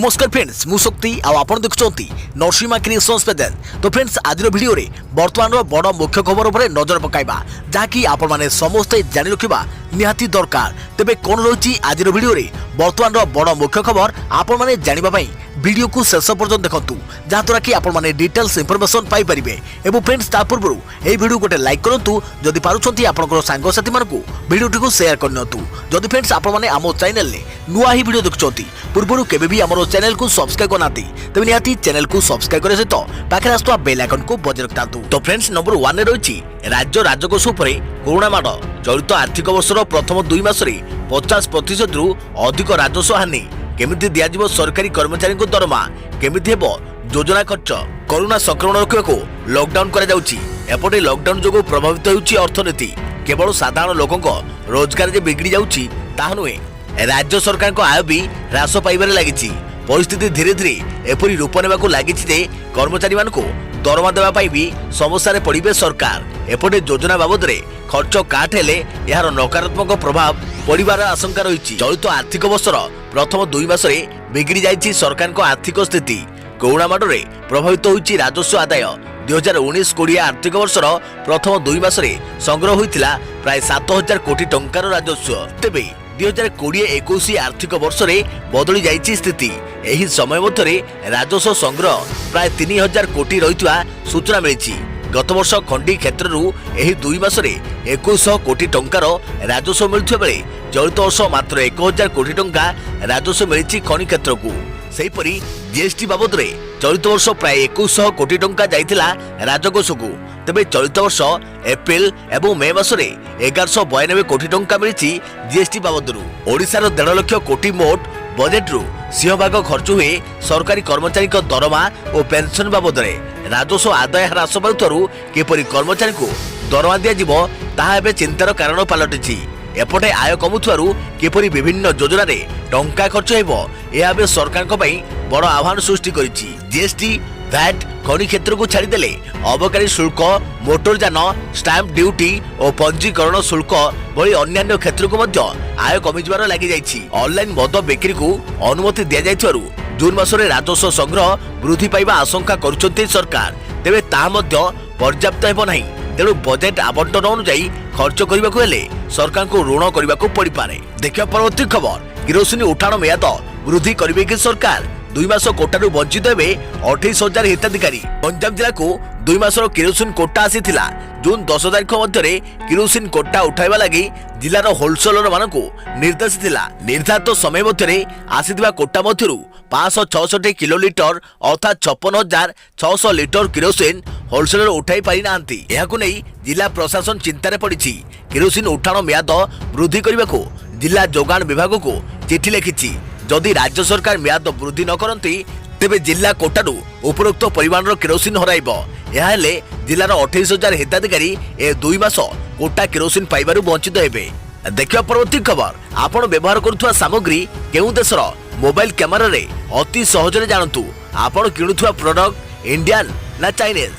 नमस्कार फ्रेंड्स मु शक्ति आपण देखुंती नरसिंहा क्रिएशंस पेजेंट। तो फ्रेंड्स आज वीडियो रे वर्तमान बड़ मुख्य खबर उपर नजर पकाइबा जहाँकि आपण माने समस्ते जानि रखिबा निहाती दरकार। तेबे कोन रही आज वीडियो रे वर्तमान बड़ मुख्य खबर आपण माने जानिबा पई वीडियो को शेष पर्यंत देखंतु जहाँद्वारा कि आपण माने डिटेल्स इंफॉर्मेशन पाई परिबे। एवं फ्रेंड्स ता पूर्व ए वीडियो गोटे लाइक करंतु जदि पारुछंती आपनकर सांग साथी मानकु वीडियो को शेयर करनतु। जदि फ्रेंड्स आपण माने हमो चैनल ले नुआ ही वीडियो देखुछंती पूर्व केबे भी हमरो चैनल को सब्सक्राइब करनाती तबे निहाती चैनल को सब्सक्राइब करे सहित पाखे आस्तुवा बेल आइकन को बजाय रखतांतु। तो फ्रेंड्स नंबर 1 रे रहिछि राज्य राजकोष उपरे कोरोना माड चलित आर्थिक वर्षर प्रथम 2 मास रे 50% रु अधिक राजस्व हानि केमिति दियाजिबो सरकारी कर्मचारी को दरमा केमिति हेबो योजना खर्च कोरोना संक्रमण रोकबाको लॉकडाउन करा जाउछि। एपटे लॉकडाउन जोगो प्रभावित होउछि अर्थनीति केवल साधारण लोकक रोजगार जे बिगड़ी जाउछि ताहा नुहे राज्य सरकार को आय भी ह्रास पाइबारे लागिछि। परिस्थिति धीरे धीरे एपरि रूप नेबाको लागिछि जे कर्मचारी मानकु दरमा देबा पाई भी समस्या रे पड़िबे सरकार। एपटे योजना बाबद रे खर्च काट हेले यार नकारात्मक प्रभाव पड़िबार आशंका रहिछि। चलित आर्थिक वर्षर प्रथम 2 मास रे बिगड़ी जाइछि सरकार को आर्थिक स्थिति। कोरोना माडरे प्रभावित होइछि राजस्व आदाय। 2019-20 आर्थिक वर्षर प्रथम 2 मास रे संग्रह होइतिला प्राय 7000 कोटी टंकार राजस्व। तेबे 2020-21 आर्थिक वर्ष रे बदली जाइछि स्थिति। एही समय मध्यरे राजस्व संग्रह प्राय 3000 कोटी रहितवा सूचना मिलिछि। गत वर्ष खंडी क्षेत्ररू एही 2 मास रे 2100 कोटी टंकार राजस्व मिलुथिबा बेले चलित वर्ष मात्र 1000 कोटी टंका राजस्व मिलिछि खनि क्षेत्र को। सेहीपरि जीएसटी बाबद रे चलित वर्ष प्राय 2100 कोटी टंका जाइतिला राजकोष को। तेबे चलित वर्ष एप्रिल एवं मे मास रे 1192 कोटी टंका मिलिछि जीएसटी बाबदरू। ओडिशार 1.5 लाख कोटी मोट बजेट रु सिंहभाग खर्च हुए सरकारी कर्मचारी दरमा और पेंशन बाबद रे। राजस्व आदाय ह्रास पाउथारु किपरि कर्मचारी को दरमा दियाजिबो ताहा एबे चिंतार कारण पलटिछि। एपटे आय कमुथारु किपरि विभिन्न योजना रे टंका खर्च हेबो एबे सरकार को पई बड़ आह्वान सृष्टि करिछि। जीएसटी वैट खनि क्षेत्र को छाड़ी देले अबकारी शुल्क मोटरयान स्टाम्प ड्यूटी और पंजीकरण शुल्क भली अन्य क्षेत्र को मध्य आय कमी जबार लागि जाइछि। ऑनलाइन मद बिक्री को अनुमति दिया जाइथारु जून मास रे राजस्व संग्रह वृद्धि पाइबा आशंका करुछन्ति सरकार। तेबे ता मध्य पर्याप्त हेबो नाही। तेणु बजेट आवंटन अनुसार खर्च करने को हेले सरकार को ऋण करने को पड़ पारे। देखिए परवर्ती खबर किरोसिन उठाण म्याद वृद्धि करेंगे कि सरकार 2 मास कोटारू वंचित हे 28,000 हिताधिकारी। गंजाम जिला को 2 मासर किरोसिन कोटा आसीथिला। जून 10 तारिख मध्य किरोसिन कोटा उठाइबा लागि जिलार होलसेलर मानकु निर्देश थिला। निर्धारित समय मध्य आसीथिबा कोटा मध्यरु 566 किलोलीटर अर्थात 56,600 लिटर किरोसिन होलसेलर उठाई पारि नांती। एहाकु नै जिला प्रशासन चिंतार पड़िछि। किरोसिन उठाण म्याद वृद्धि करने को जिला जोगाण विभाग को चिठी लिखिछि। जदि राज्य सरकार म्याद वृद्धि न करती तेबे जिला कोटारू उपरोक्त परिमाणर किरोसिन हराइबो। यह हेले जिलार 28,000 हिताधिकारी ए 2 मास कोटा किरोसिन पाइबारु वंचित हेबे। देखिया परवर्ती खबर आपण व्यवहार करुथुवा सामग्री केउ देशर मोबाइल कैमेरा रे अति सहजरे जानतु। आपण किणुथुवा प्रोडक्ट इंडियन ना चाइनीज।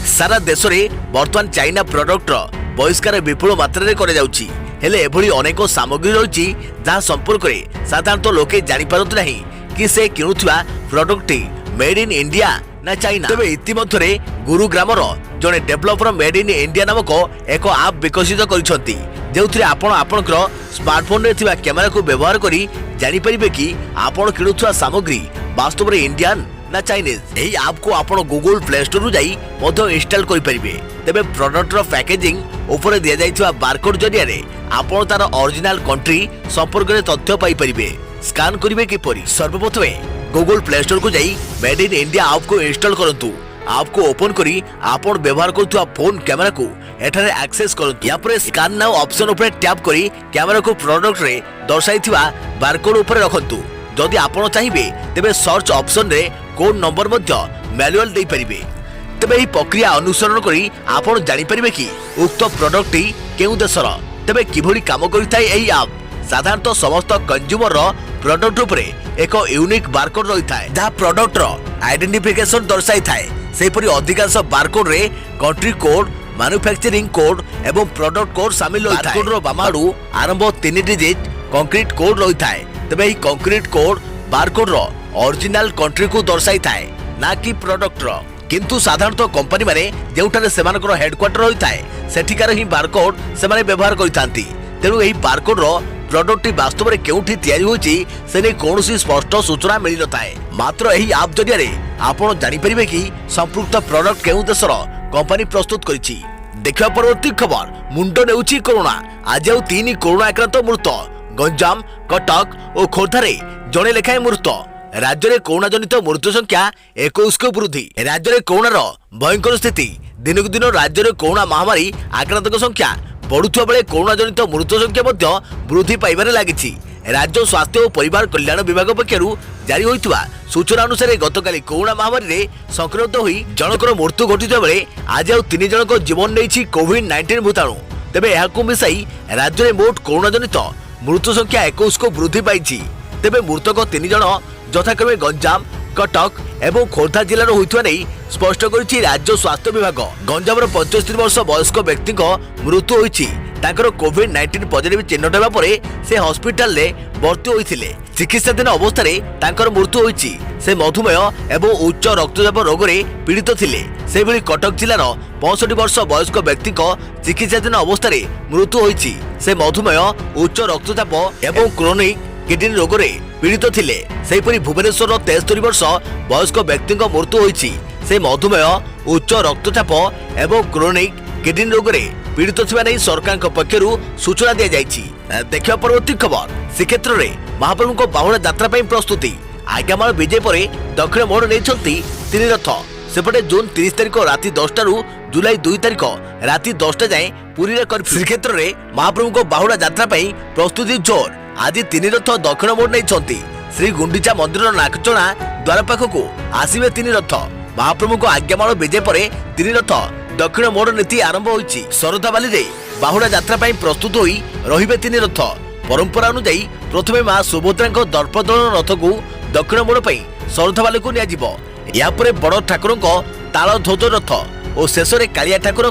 सारा देश रे वर्तमान चाइना प्रोडक्ट बहिष्कार विपुल मात्रा रे करे जाउछि। हेले एभली अनेक सामग्री रहिछि जहा संपर्क रे साधारणतः लोके जानि पारत नाही कि से किणुथुवा प्रोडक्ट मेड इन इंडिया ना चाइना। तबे इतिमध्यरे गुरुग्रामर जने डेवलपर मेड इन इंडिया नामक एक आप विकसित करिसंती जेउथिरे आपण आपनकर स्मार्टफोन रे थिबा कैमेरा को व्यवहार करी जानि परिबे कि आपण किणुथुवा सामग्री वास्तव रे इंडियन ना चाइनीज। एही ऐप को आपण गूगल प्ले स्टोर रु जाई मध्य इंस्टॉल करि परिबे। तबे प्रोडक्ट रो पैकेजिंग ऊपर दिया जाइथिबा बारकोड जरिया रे आपण तार ओरिजिनल कंट्री संपर्क रे तथ्य पाई परिबे। स्कैन करिवे किपरि सर्वप्रथमे गूगल प्ले स्टोर को जाई मेड इन इंडिया ऐप को इंस्टॉल करंतु। ऐप को ओपन करी आपण व्यवहार करथुवा फोन कैमेरा को एठारे एक्सेस करंतु। या पर स्कैन नाउ ऑप्शन ऊपर टैप करी कैमेरा को प्रोडक्ट रे दर्शाइथिबा बारकोड ऊपर रखंतु। जदि आपण चाहिबे तेबे सर्च ऑप्शन रे कोड नंबर मध्य मैनुअल दे परिबे। तेबे ई प्रक्रिया अनुसरण करी आपण जानि परिबे कि उक्त प्रोडक्ट केउ देशर। तेबे किभली काम करिथाय एही ऐप साधारणतः समस्त कंज्यूमर रो प्रोडक्ट ऊपर एक यूनिक बारकोड रही थाए जहाँ प्रोडक्ट रो आइडेंटिफिकेशन दर्शाई थाए। सेपरि अधिकांश बारकोड रे कंट्री कोड मैन्युफैक्चरिंग कोड एवं प्रोडक्ट कोड शामिल होई थाए। बारकोड रो बामाडू आरंभ 3 डिजिट कंक्रीट कोड रही थाए। तबे ई कंक्रीट कोड बारकोड रो ओरिजिनल कंट्री को दर्शाई थाए ना कि प्रोडक्ट रो। किंतु साधारणतः कंपनी माने जेउठारे सेमानकर हेडक्वार्टर होइथाए सेठिकार ही बारकोड सेमाने व्यवहार करिथांती। तेणु एही बारकोड रो प्रोडक्ट वास्तव में केउठी तैयारी होची से नै कोनोसी स्पष्ट सूचना मिल नथाए। मात्र एही ऐप जरिया रे आपण जानि परिबे कि संपृक्त प्रोडक्ट केउ देशर कंपनी प्रस्तुत करिछि। देखिबा परवर्ती खबर मुंड नेउछि कोरोना। आज आउ 3 कोरोना आक्रांत मृत। गंजाम कटक और खोर्धारे जणे लेखाए मृत। राज्य में कोरोना जनित मृत्यु संख्या 21 को वृद्धि। राज्य में कोरोनार भयंकर स्थिति। दिनकू दिन राज्य में कोरोना महामारी आक्रांतक संख्या बढ़ुवा बेले कोरोना जनित मृत्यु संख्या वृद्धि पाइबारे लागिछि। राज्य स्वास्थ्य और परिवार कल्याण विभाग पक्षरु जारी होइतबा सूचना अनुसार गतकाली कोरोना महामारी रे संक्रमित होई जनकर मृत्यु घटिता बेले आज आउ 3 जनक जीवन नेछि कोविड-19 भूताणु। तेबे एहाकु मिसाई राज्य में मोट कोरोना जनित मृत्यु संख्या 21 को वृद्धि पाइछि। तेबे मृतक 3 जन यथाक्रमे गंजाम कटक एवं खोर्धा जिलार होइथवा नै स्पष्ट करिछि राज्य स्वास्थ्य विभाग। गंजामर 75 वर्ष वयस्क व्यक्ति मृत्यु होइछि। ताकर कोविड-19 पॉजिटिव चिन्हट हेबा परे से हॉस्पिटल रे भर्ती होइथिले। चिकित्साधीन अवस्था तांकर मृत्यु होइछि। से मधुमेह एवं उच्च रक्तचाप रोग रे पीड़ित थिले। से भली कटक जिलार 65 वर्ष वयस्क व्यक्ति चिकित्साधीन अवस्था मृत्यु होइछि। से मधुमेह उच्च रक्तचाप एवं क्रोनिक किडनी रोग रे पीड़ित थिले। सेहिपरि भुवनेश्वर 73 वर्ष वयस्क व्यक्ति मृत्यु होइछि। से मधुमेह उच्च रक्तचाप एवं क्रोनिक किडनी रोग रे पीड़ित थिबा नै सरकार पक्षरु सूचना दिया जाइछि। देखिबा परवर्ती खबर श्रीक्षेत्र रे महाप्रभु को बाहुड़ा यात्रा पई प्रस्तुति। आज्ञामाल विजय परे दक्षिण मोड़ नेछंती 3 रथ। सेपटे जून 30 तारिख राति 10 टारू जुलाई 2 तारिख राति 10 जाए पुरी रे कर्फ्यू। श्रीक्षेत्र रे महाप्रभु को बाहुड़ा यात्रा पई प्रस्तुति जोर। आज 3 रथ दक्षिण मोड़ नेछंती। श्री गुंडीचा मंदिर नाकचଣା द्वार पाखकु आसीबे 3 रथ। महाप्रभु को आज्ञामाल विजय परे 3 रथ दक्षिण मोड़ नीति आरंभ होइछि। सरदाबाली रे बाहुड़ा यात्रा पई प्रस्तुत होई रहिबे 3 रथ। परंपरा अनुसार प्रथमे मां सुभद्रा दर्पदलन रथ को दक्षिण मोड़ पई सरदाबाली को निया जिवो। या परे बड़ ठाकुर ताल ध्वज रथ और शेष रे कालिया ठाकुर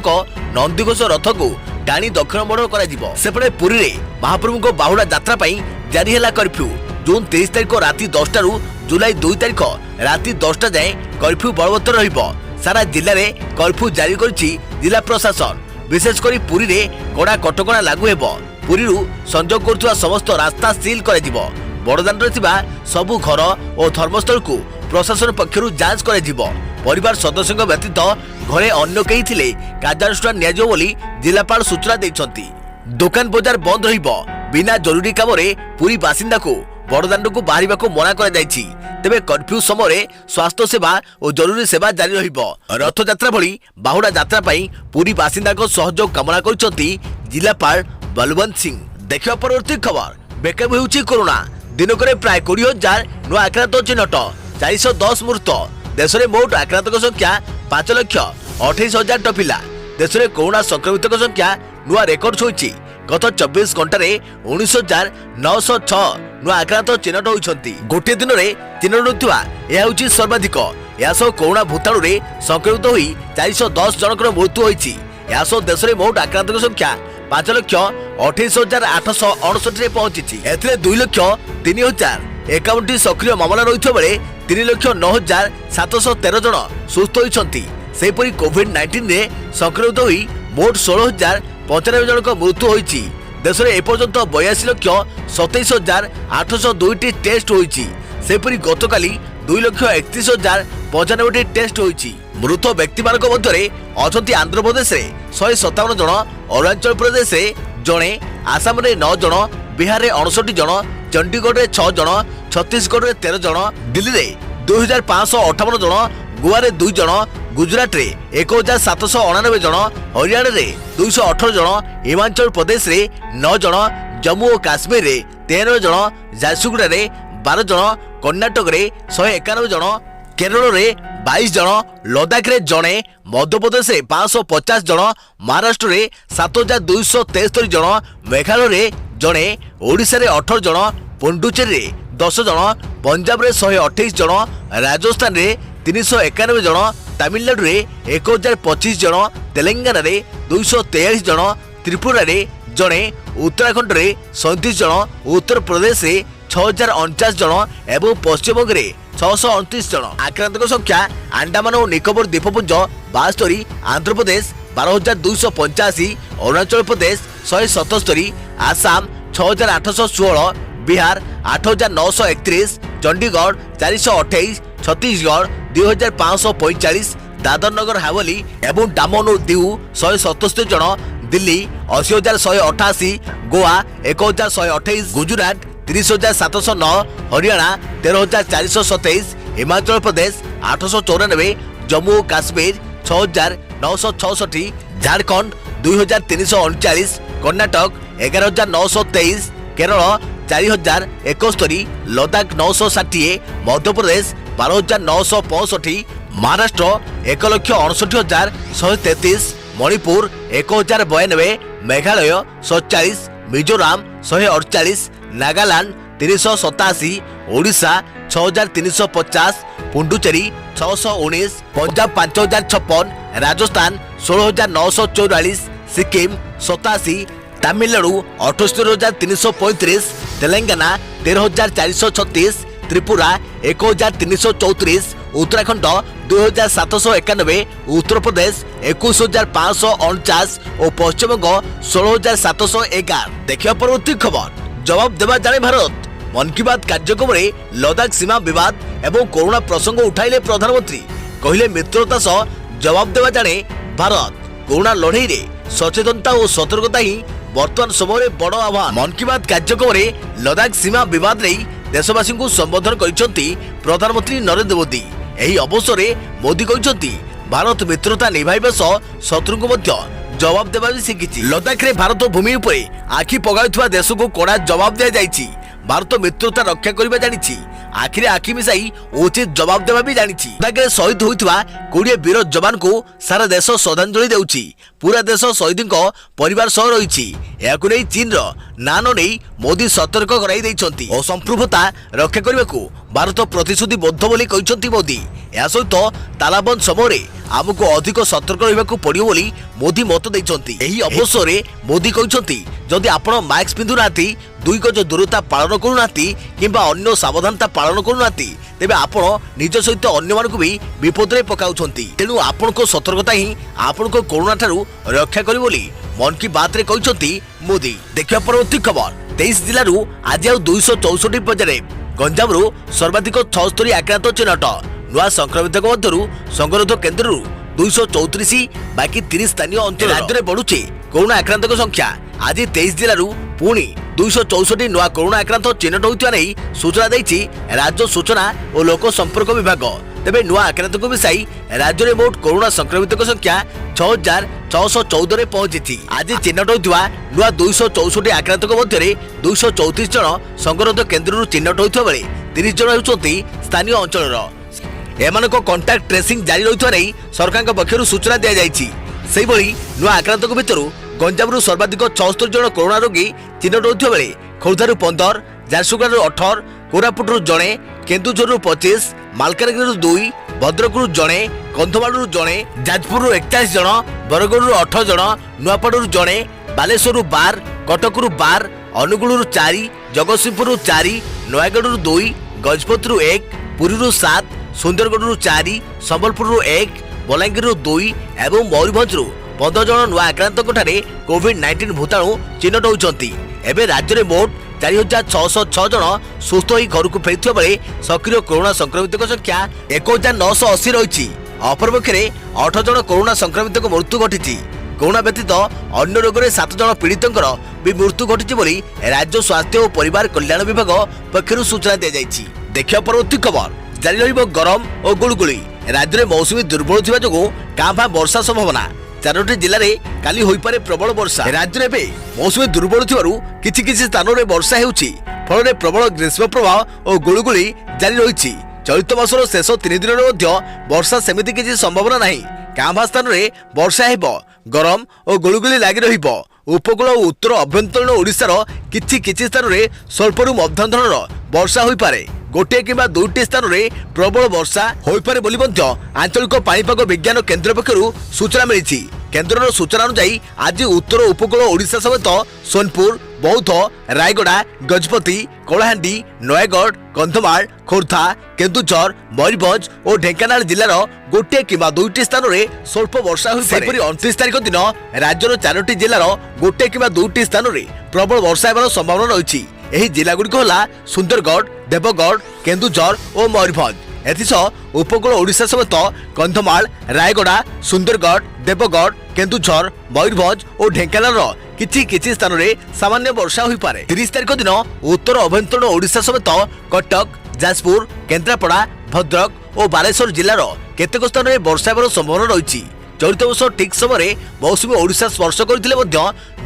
नंदीघोष रथ को टाणी दक्षिण मोड़ करा जिवो। सेपटे पुरी रे महाप्रभु को बाहुड़ा यात्रा पई जारी हैला कर्फ्यू। जून 30 तारिख राति 10 टारू जुलाई 2 तारिख राति 10 जाए कर्फ्यू बलवत्तर रहिबो। सारा जिले में कर्फ्यू जारी करिछि जिला प्रशासन। विशेषकर पुरी रे कड़ा कटकणा लागू हेबो। पुरी संजोग करथुवा समस्त रास्ता सील कर बड़दान सबु घर और धर्मस्थल को प्रशासन पक्षरु जांच कर परिवार सदस्यों व्यतीत घरे अन्य कई थिले कार्यानुष्ठान नियाजिबो बोली जिलापाल सूचना दैछंती। दुकान बजार बंद रहिबो। बिना जरूरी काम रे पुरी बासिंदा को बड़दान को बाहर को मना कर जाइछि। तेबे कर्फ्यू समय स्वास्थ्य सेवा और जरूरी सेवा जारी रहिबो। रथ यात्रा भली बाहुड़ा यात्रा पई पुरी बासिंदा को सहयोग कामना करिसंती जिलापाल बलवंत सिंह। देखिबा परवर्ती खबर बेकब हेउछि कोरोना। दिनकरे प्राय 20,000 नुआ आक्रांत चिन्हट 410 मृत। देश में मोट आक्रांतक संख्या 5,28,000 टपिला। देश में कोरोना संक्रमित संख्या नुआ रेकर्ड होइछि। गत 24 घंटे 19,906 नुआ आक्रांत चिन्हट होइछंती। गोटे दिन में चिन्हट होइतबा यह होइछि सर्वाधिक। यासो कोरोना भूताणु रे संक्रमित होई 410 जनकर मृत्यु होइछि। यासो देश में मोट आक्रांतक संख्या 5,28,869 रे पहुंची। एथिले 2,03,051 सक्रिय मामला रहित बेले 3,09,713 जन सुस्थ होइछंती। सेपरि कोविड-19 रे संक्रमित होई मोट 16,095 जनक मृत्यु होइछि। देश में एपर्यंत 82,27,802 टेस्ट होइछि। सेपरि गतकाली 2,31,095 टेस्ट होइछि। मृत व्यक्ति मानक मध्य अछंती आंध्र प्रदेश रे 157 जन, अरुणाचल प्रदेश रे जणे, आसाम रे 9 जन, बिहार रे 59 जन, चंडीगढ़ रे 6 जन, छत्तीसगढ़ रे 13 जन, दिल्ली रे 2,558 जन, गोवा रे 2 जन, गुजरात रे 1,799 जन, हरियाणा रे 218 जन, हिमाचल प्रदेश रे 9 जन, जम्मू और काश्मीर रे 13 जन, झारसुगुड़ा रे 12 जन, कर्णाटक रे 191 जन, केरल रे 22 जन, लद्दाख रे जणे, मध्यप्रदेश रे 550 जन, महाराष्ट्र रे 7,273 जन, मेघालय रे जणे, ओडिशा रे 18 जन, पुडुचेरी रे 10 जन, पंजाब रे 128 जन, राजस्थान रे 391 जन, तमिलनाडु रे 1,025 जन, तेलंगाना रे 243 जन, त्रिपुरा रे जणे, उत्तराखंड रे 37 जन, उत्तर प्रदेश रे 6,049 जन एवं पश्चिमबंग रे 629 जन आक्रांतक संख्या अंडमान और निकोबर द्वीपपुंज 72 आंध्र प्रदेश 12,285 अरुणाचल प्रदेश 177 आसाम 6,816 बिहार 8,931 चंडीगढ़ 428 छत्तीसगढ़ 2,545 दादर नगर हावेली एवं डामन और दीव 177 जन दिल्ली 80,188 गोवा 1,128 गुजरात 30,709 हरियाणा 13,427 हिमाचल प्रदेश 894 जम्मू और काश्मीर 6,966 झारखंड 2,339 कर्नाटक 11,923 केरल 4,071 लद्दाख 960 मध्य प्रदेश 12,965 महाराष्ट्र 1,68,133 मणिपुर 1,092 मेघालय 147 मिजोराम 148 नागालैंड 387 ओडिशा 6,350 पुडुचेरी 619 पंजाब 5,056 राजस्थान 16,944 सिक्किम 87 तमिलनाडु 78,335 तेलंगाना 13,436 त्रिपुरा 1,334 उत्तराखंड 2,791 उत्तर प्रदेश 21,549 और पश्चिम बंग 16,711। देखिए परवर्ती खबर जवाब देवा जाने भारत मन की बात कार्यक्रम में लद्दाख सीमा विवाद एवं कोरोना प्रसंग उठाइले प्रधानमंत्री कहले मित्रता सह जवाब देवा जाने भारत कोरोना लड़ाई रे सचेतनता और सतर्कता ही वर्तमान समय बड़ आह्वान। मन की बात कार्यक्रम में लद्दाख सीमा विवाद नहीं देशवासी को संबोधन करिसेंती प्रधानमंत्री नरेंद्र मोदी। एही अवसर में मोदी कहिसेंती भारत मित्रता निभाइबा सह शत्रु को मध्य जवाब देबा भी शिखिछि। लद्दाख रे भारत भूमि उपरे आखि पगाउथुवा देश को कड़ा जवाब दिया जाइछि। भारत मित्रता रक्षा करबा जानिछि आखिरे आखि मिसाई उचित जवाब देबा भी जानिछि। लद्दाख रे शहीद होइथुवा 20 वीर जवान को सारा देश श्रद्धांजलि देउछि। पूरा देश शहीद परिवार सह रही है चीन नान नहीं मोदी सतर्क कराई देइछंती और संप्रभुता रक्षा करने को भारत प्रतिश्रुतिबद्ध बोली कहिसंती मोदी। या सहित तालाबंद समय आमको अधिक सतर्क रहिबाकू पड़ियो बोली मोदी मत देइछंती। एही अवसर रे मोदी कहिसंती जदि आपण मास्क पिंधु नाती 2 गज दूरता पालन करू नाती किंबा अन्य सावधानता पालन करू नाती तेबे आपण निज सहित अन्य मानकू भी विपद रे पकाउछंती। तेनु आपण को सतर्कता ही आपण को कोरोना ठारू रक्षा करी बोली मन की बात रे कहिसंती मोदी। देखिया परवर्ती खबर 23 जिल्ला आज 264 पर्याय गंजाम सर्वाधिक 76 आक्रांत चिन्हट नुआ संक्रमित मध्य संगरोध केन्द्र 234 बाकी 30 स्थानीय अंचल राज्य में बढ़ुचे कोरोना आक्रांत संख्या। आज 23 जिल्ला पुणी 264 नुआ कोरोना आक्रांत चिन्हट होता नहीं सूचना देछि राज्य सूचना और लोक संपर्क विभाग। तेबे नुआ आक्रांत को मिसाई राज्य में मोट कोरोना संक्रमित संख्या 6,614 रे पहुंची। आज चिन्हट होता नुआ 264 आक्रांत मध्य 234 जन संगरोध केन्द्र चिन्हट होता बेले 30 जन होती स्थानीय अंचल एमानक कांटेक्ट ट्रेसिंग जारी रही नहीं सरकार पक्षर सूचना दी जाइछि। सेही भली नुआ आक्रांत भितर गंजाम सर्वाधिक 76 जन कोरोना रोगी चिन्हट होता बेले खोर्धारू 15 झारसुगुड़ा 18 कोरापुट जड़े केन्दुझर 25 मालकानगिरी 2 भद्रक जड़े कंधमाल जड़े जाजपुर 41 जन बरगढ़ 18 जन नुआपड़ जड़े बालेश्वर 12 कटक 12 अनुगुल 4 जगतसिंहपुर 4 नयागढ़ 2 गजपत 1 पुरी 7 सुंदरगढ़ 4 संबलपुर 1 बलांगीर 2 एवं मयूरभंज 15 जन नुआ आक्रांत कोविड-19 भूताणु चिन्हट होती। एवं राज्य में मोट 4,606 जन सुस्थ हो घर को फेरी बेले सक्रिय कोरोना संक्रमित संख्या 1,980 रही। अपरपक्षे 8 जन कोरोना संक्रमित मृत्यु घटी। कोरोना व्यतीत अन्य रोग में 7 जन पीड़ित भी मृत्यु घटी राज्य स्वास्थ्य और परिवार कल्याण विभाग पक्षर सूचना दी जाइछि। देखिए परवर्ती खबर जारी रहिबो गरम और गुलगुली। राज्य में मौसुमी दुर्बल थिबा जोगु कांभा वर्षा संभावना 4टी जिले में काली होई पारे प्रबल वर्षा। राज्य में मौसुमी दुर्बल थिबारु किछि स्थान में वर्षा हेउछि फल प्रबल ग्रीष्म प्रभाव और गुलगुली जारी रही। चलित मासर शेष 3 दिन वर्षा सेमिति किछि संभावना नहीं। कांभा स्थान में वर्षा हेबो गरम और गुलगुली लागि रहिबो। उपकूल और उत्तर अभ्यंतरीण ओडिशार किछि स्थान में स्वल्परू मध्यम धरणर वर्षा होई पारे। गोटे किंबा 2टी स्थान में प्रबल वर्षा होई पारे बोली आंचलिक पाणीपाग विज्ञान केन्द्र पक्षरु सूचना मिली। केन्द्रर सूचना अनुसार आज उत्तर उपकूल ओडिशा समेत सोनपुर बौद्ध रायगड़ा गजपति कलाहांडी नयगढ़ कंधमाल खोर्धा केन्दुझर मयूरभंज और ढेंकानाल जिलार गोटे किंवा दुईटी स्थान में स्वल्प वर्षा होईपारे। 29 तारिख दिन राज्यर 4टी जिलार गोटे किंवा दुईटी स्थान में प्रबल वर्षा होबार संभावना रही। एही जिलागुड़िक होला सुंदरगढ़ देवगढ़ केन्दुझर और मयूरभंज। एथिसह उपकूल ओडिशा समेत कंधमाल रायगड़ा सुंदरगढ़ देवगढ़ केन्दुझर मयूरभंज और ढेंकानाल किछि स्थान में सामान्य वर्षा होईपारे। 30 तारिख दिन उत्तर अभ्यंतरण ओडिशा समेत कटक जाजपुर केन्द्रापड़ा भद्रक और बालेश्वर जिलार केतेक स्थान में वर्षा होबार संभावना रही। चलित वर्ष ठीक समय मौसुमी ओडिशा स्पर्श करथिले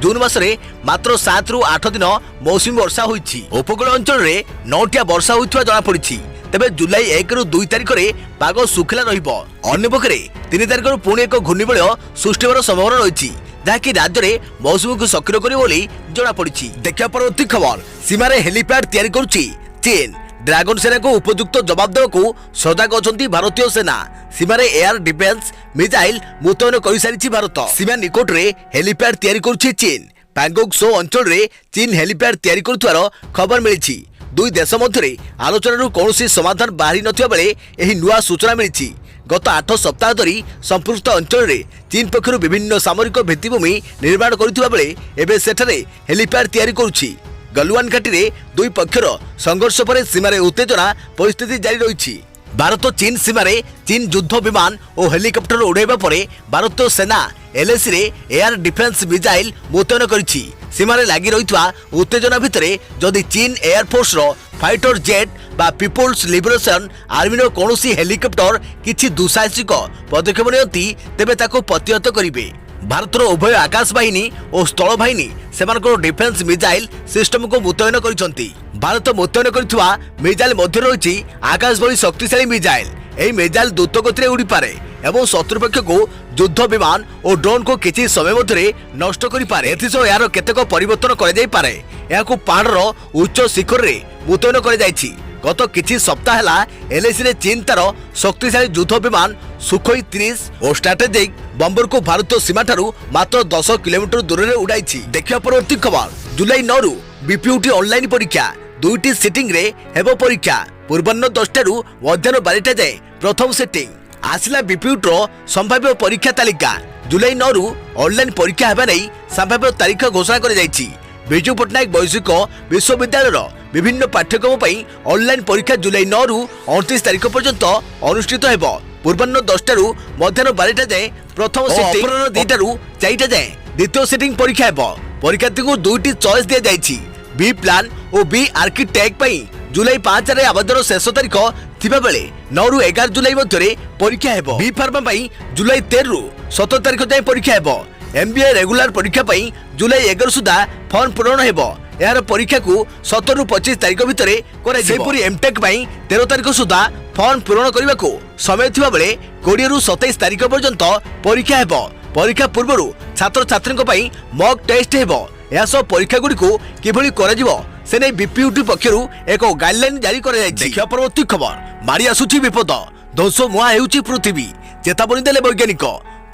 जून मासरे मात्र 7 ରୁ 8 दिन मौसुमी वर्षा होईछि। उपकूल अंचल में 9टिया वर्षा होइथिबा जणा पड़िछि। तेबे जुलाई 1 ରୁ 2 तारिख में पाग सुखिला रहिबो। अन्य पक्षरे 3 तारिख पुणी एक घूर्णिबलय सृष्टि होबार संभावना रही जहाँकि राज्य में मौसुमी को सक्रिय करिबो बोली जणा पड़िछि। देखिया परवर्ती खबर सीमारे हेलीपैड तैयारी करुछि चीन। ड्रैगन सेना को उपयुक्त जवाब देवाकू सजग अछंती भारतीय सेना। सीमारे एयर डिफेंस मिसाइल मुतयन कर सारी भारत। सीमा निकट में हेलीपैड तैयारी करुछि चीन। पैंगोंग सो अंचल में चीन हेलीपैड तैयारी करुथिबार खबर मिली। दुई देश मध्य आलोचना कौन समाधान बाहरी नथिबा बेले एही नुआ सूचना मिली। गत 8 सप्ताह धरी संपृक्त अंचल में चीन पक्षर विभिन्न सामरिक भित्तिभूमि निर्माण करुथिबा बेले एबे सेठारे हेलीपैड तैयारी करुछि। गलवान घाटी में दुई पक्षर संघर्ष पर सीमारे उत्तेजना परिस्थिति जारी रही। भारत चीन सीमारे चीन युद्ध विमान और हेलिकप्टर उड़ाइबा परे भारतीय सेना एलएसी रे एयर डिफेंस मिसाइल मुतयन करिछि। सीमारे लागि रहितवा उत्तेजना भितरे जदि चीन एयरफोर्स रो फाइटर जेट बा पीपुल्स लिबरेशन आर्मी रो कोनोसी हेलिकप्टर किछि दुसाहसिक पदक्षेप नियंती तेबे ताको प्रतिहत करिवे। भारतर उभय आकाश बाहिनी और स्थल बाहिनी सेमानकर डिफेंस मिसाइल सिस्टम को मुतयन करिसंती। भारत मुतयन करितवा मिसाइल मध्य रही आकाश भली शक्तिशाली मिसाइल। एही मिसाइल द्रुत गति में उड़ी पारे एवं शत्रुपक्ष को युद्ध विमान और ड्रोन को किछि समय मध्य नष्ट करि पारे। एथिसह यार केतेक परिवर्तन कर जाई पारे। याकू पहाड़र उच्च शिखर रे मुतयन कर जाइछि। गत किछि सप्ताह है एलएसी रे चीन तार शक्तिशाली युद्ध विमान सुखोई 30 और स्ट्रेटेजिक बम्बर को भारतीय सीमा ठारू मात्र 10 किलोमीटर दूर में उड़ाई। देखिया परवर्ती खबर जुलाई 9 ରୁ बीपीयूटी ऑनलाइन परीक्षा 2टी सिटिंग रे हेबो परीक्षा। पूर्वाह्न 10टा ରୁ मध्याह्न 12टा जाए प्रथम सिटिंग। आसला बीपीयूटी संभाव्य परीक्षा तालिका। जुलाई 9 ରୁ ऑनलाइन परीक्षा हेबा नै संभाव्य तारीख घोषणा कर जाइछि। बिजू पट्टनायक वैश्विक विश्वविद्यालय विभिन्न पाठ्यक्रम पर ऑनलाइन परीक्षा जुलाई 9 ରୁ 29 तारिख पर्यंत अनुष्ठित हेबो। पूर्वाह्न 10टा ରୁ मध्याह्न 12टा जाए प्रथम सिटिंग। अपराह्न 2टा ରୁ 4टा जाए द्वितीय सिटिंग परीक्षा हेबो। परीक्षार्थी को 2टी चॉइस दिया जाइछि। बी प्लान और बी आर्किटेक्ट पई जुलाई 5 रे आवेदन शेष तारीख थिबा बेले 9 ରୁ 11 जुलाई मध्य परीक्षा हेबो। बी फार्मा पई जुलाई 13 ରୁ 17 तारिख जाए परीक्षा हेबो। एमबीए रेगुलर परीक्षा पई जुलाई 11 सुधा फॉर्म पूरण हेबो। यार परीक्षा को 17 ରୁ 25 तारिख भितर करे जेपुरी एमटेक पई 13 तारिख सुधा फॉर्म पूरण करबा को समय थिबा बेले 20 ରୁ 27 तारिख पर्यंत परीक्षा हेबो। परीक्षा पूर्व छात्र छात्री पई मॉक टेस्ट हेबो। यासो परीक्षा गुडी को किभली कराजिवो से नै बीपीयूटी पक्षरु एक गाइडलाइन जारी करा जायछि। देखिया परवर्ती खबर मारी आसुछि विपद ध्वंस मुआ हेउछि पृथ्वी। चेतावनी देले वैज्ञानिक।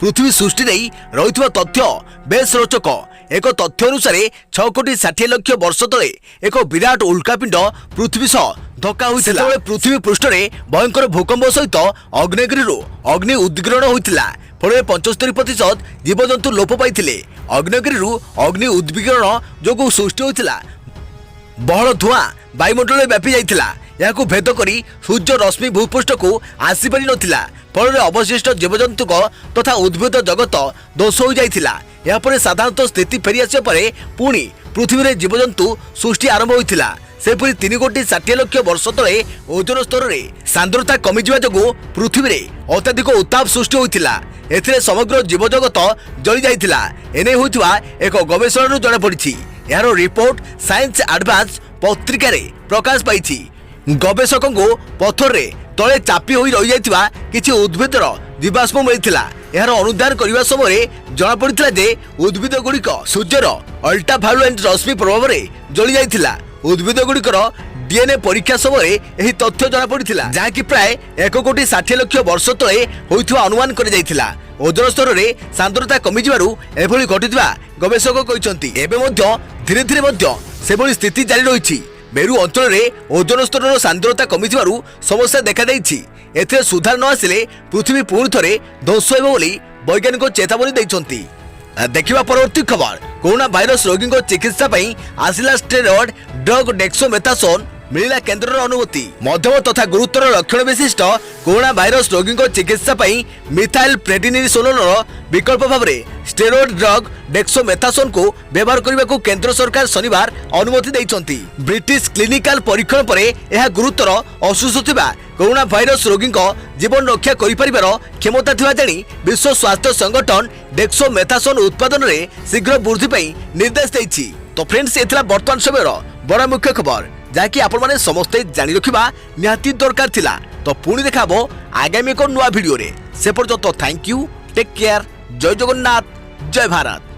पृथ्वी सृष्टि नहीं रही तथ्य बेस रोचक। एक तथ्य अनुसार 6 कोटी 60 लाख वर्ष तले एक विराट उल्कापिंड पृथ्वी सह धक्का होइतिला। पृथ्वी पृष्ठ में भयंकर भूकंप सहित अग्नेयगिरी अग्नि उद्गीरण होइतिला। फल 75% जीवजंतु लोप पाइथिले। अग्नेयगिरी अग्नि उद्गीरण जोगु सृष्टि होइतिला बहल धुआं वायुमंडल में व्यापी जाइतिला। याकू भेद करी सूर्य रश्मि भूपृष्ठ को आसी पारि नथिला। फल अवशिष्ट जीवजंतु तथा उद्भिद जगत ध्वंस हो जाइतिला। या परे साधारणतः स्थिति फेरी आसिया परे पुणी पृथ्वी रे जीवजंतु सृष्टि आरंभ होइतिला। सेपरी 3 कोटी 60 लाख वर्ष तले ओजोन स्तर रे सांद्रता कमी जिवा जगु पृथ्वी रे अत्यधिक उत्ताप सृष्टि होइतिला। एथिरे समग्र जीवजगत जळि जाइतिला। एने होइतवा एक गवेषणा जणा पड़िछि। यार रिपोर्ट साइंस एडवांस पत्रिका रे प्रकाश पाइछि। गवेषकों को पत्थर रे तले चापी होई रहि जाइतिबा किछि उद्भिदर जीवाश्म मिलिथिला। यार अनुधान करने समय जना पड़ा जे उद्भिद गुड़िक सूर्यर अल्ट्राभायोलेट रश्मि प्रभाव में जली जाइथिला। उद्भिद गुड़िकर डीएनए परीक्षा समय यह तथ्य जना पड़ा जहाँकि प्राय 1 कोटी 60 लाख वर्ष तले होइथिबा अनुमान कर जाइथिला। ओजोन स्तर में सांद्रता कमी जिबारु एभली घटिथिबा गवेषक कहिसंती। एबे मध्य धीरे धीरे मध्य सेभଳି स्थिति जारी रही। मेरु अंचल में ओजोन स्तर सांद्रता कमी समस्या देखा देइछि। एथिरे सुधार न आसिले पृथ्वी पुणी थे ध्वंस होइब बोली वैज्ञानिक चेतावनी दैछन्ति। देखिबा परवर्ती खबर कोरोना भाइरस रोगी चिकित्सा पई आसिला स्टेरॉइड ड्रग डेक्सोमेथासोन मिलिला केन्द्र अनुमति। मध्यम तथा गुरुतर लक्षण विशिष्ट कोरोना भाइरस रोगी चिकित्सा पई मिथाइल प्रेडिनिसोलोन विकल्प भाव में स्टेरॉइड ड्रग डेक्सोमेथासोन को व्यवहार करने को केंद्र सरकार शनिवार अनुमति देइछन्ति। ब्रिटिश क्लिनिकल परीक्षण पर यह गुरुतर असुस्थ थिबा कोरोना भाइरस रोगी जीवन रक्षा करिपारिबार क्षमता थिबा जानी विश्व स्वास्थ्य संगठन डेक्सोमेथासोन उत्पादन में शीघ्र वृद्धि पई निर्देश देइछि। तो फ्रेंड्स एथिला वर्तमान समय बड़ा मुख्य खबर जहाँकि आपण माने समस्ते जानी रखिबा निहाती दरकार थिला। तो पुणी देखाबो आगामी एक नुआ वीडियो रे। से पर्यंत थैंक यू, टेक केयर, जय जगन्नाथ, जय भारत।